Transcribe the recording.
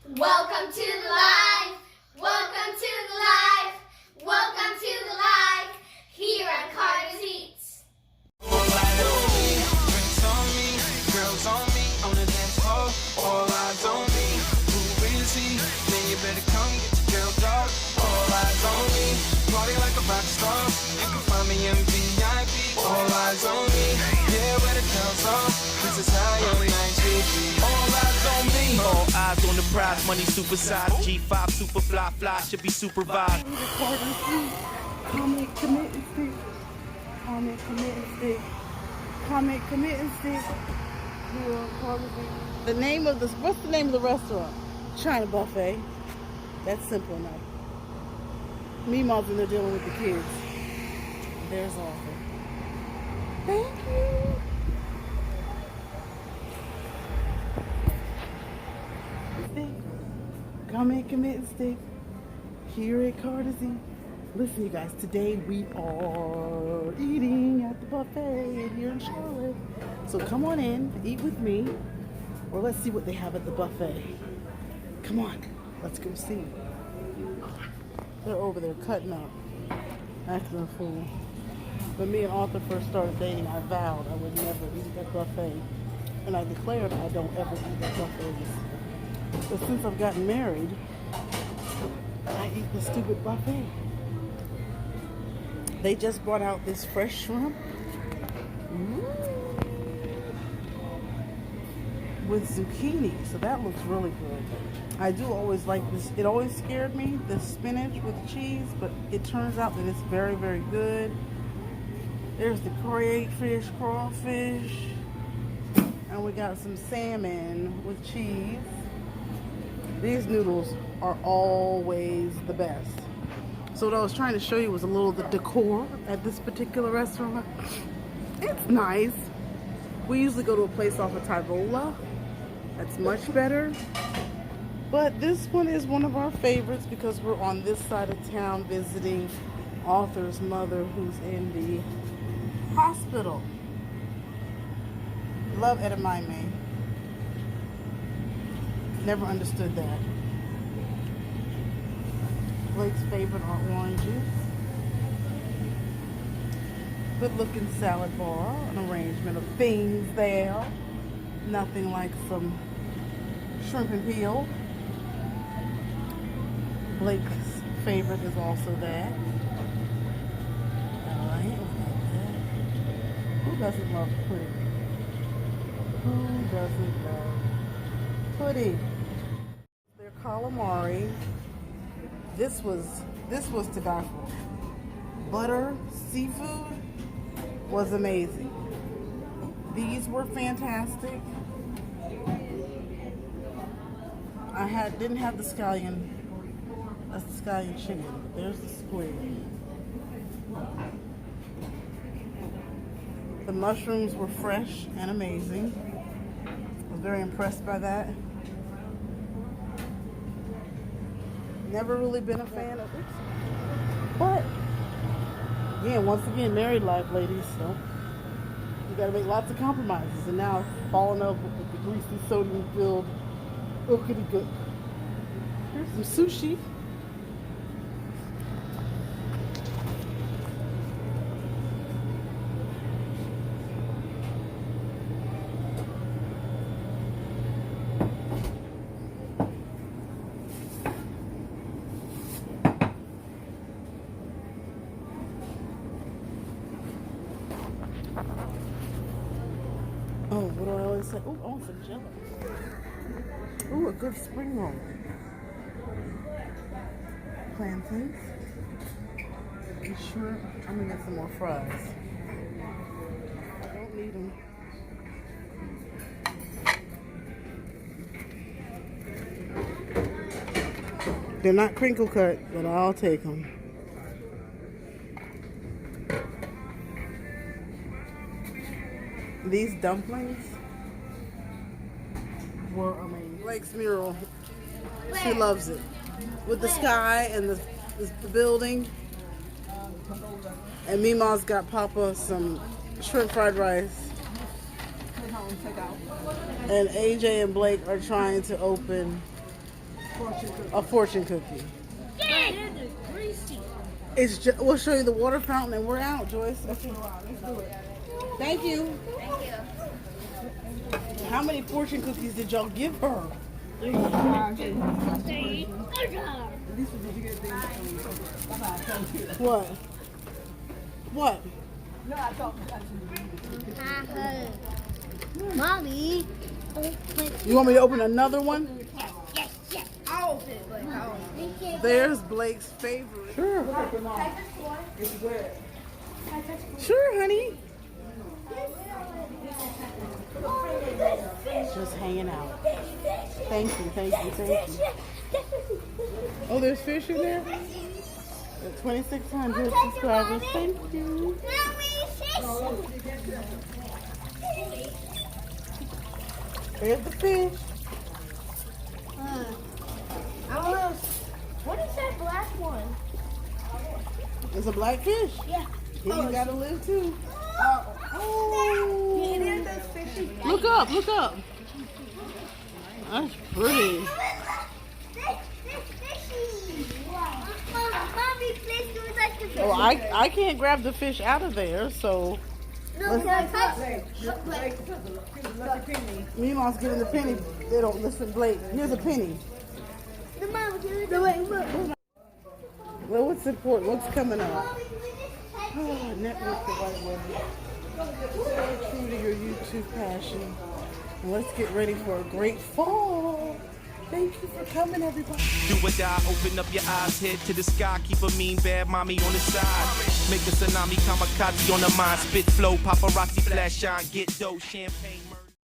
Welcome to the life. Welcome to the life. Welcome to the life. Here at Carter's Eats. All eyes on me, drinks on me, girls on me, on the dance floor. All eyes on me, who is he? Then you better come get your girl dog. All eyes on me, party like a rock star. You can find me in VIP. All eyes on me, yeah, where the girls are. This is how your night should be. All eyes on me. All eyes on the prize, money supersized. G5 super fly, should be supervised. Comment, commit, and stick. Comment, commit, and stick. Comment, commit, and stick. The name of this, what's the name of the restaurant? China Buffet. That's simple enough. Meemaw's in there dealing with the kids. There's Arthur. Thank you. Stick. Comment, commit, and stick. Here at Carter's Eats. Listen, you guys, today we are eating at the buffet here in Charlotte. So come on in, eat with me, or let's see what they have at the buffet. Come on, let's go see. They're over there cutting up, acting a fool. When me and Arthur first started dating, I vowed I would never eat at buffet. And I declared I don't ever eat at buffets. But since I've gotten married, I eat the stupid buffet. They just brought out this fresh shrimp with zucchini, so that looks really good. I do always like this. It always scared me, the spinach with cheese, but it turns out that it's very, very good. There's the crayfish, crawfish, and we got some salmon with cheese. These noodles are always the best. So what I was trying to show you was a little of the decor at this particular restaurant. It's nice. We usually go to a place off of Tyrola. That's much better. But this one is one of our favorites because we're on this side of town visiting Arthur's mother who's in the hospital. Love edamame. Never understood that. Blake's favorite are oranges. Good looking salad bar, an arrangement of things there. Nothing like some shrimp and peel. Blake's favorite is also that. Alright, who doesn't love pudding? Who doesn't love pudding? They're calamari. This was to die for. Butter seafood was amazing. These were fantastic. Didn't have the scallion. That's the scallion chicken. There's the squid. The mushrooms were fresh and amazing. I was very impressed by that. Never really been a fan of it. But, yeah, once again, married life, ladies, so you gotta make lots of compromises. And now I've fallen up with the greasy, sodium-filled ookity good. Here's some sushi. Oh, what do I always say? Oh, I want some jello. Oh, a good spring roll. Plantains. And shrimp. I'm gonna get some more fries. I don't need them. They're not crinkle cut, but I'll take them. These dumplings were amazing. Blake's mural, she loves it. With the sky and the building. And Meemaw's got Papa some shrimp fried rice. And AJ and Blake are trying to open A fortune cookie. It's greasy. It's just, we'll show you the water fountain and we're out, Joyce. Okay. Thank you. Thank you. How many fortune cookies did y'all give her? What? What? Mommy. You want me to open another one? Yes. I'll open it, but I'll open it. There's Blake's favorite. Sure. Sure, honey. Just hanging out. Thank you. Oh, there's fish in there? 2,600 subscribers. Thank you. There's the fish. What is that black one? It's a black fish. Yeah. You gotta live too. Oh. Look up. That's pretty. Mommy, please do it like the fish. Oh, I can't grab the fish out of there, so No, can I touch? Meemaw's getting the penny. They don't listen, Blake. Here's a penny. The mom, give it the way. Look. Well, what's important? What's coming up? Oh, network the right way. Stay true to your YouTube passion. And let's get ready for a great fall. Thank you for coming, everybody. Do or die, open up your eyes, head to the sky, keep a mean bad mommy on the side. Make a tsunami kamikaze on the mind, spit flow, paparazzi flash shine, get dough, champagne.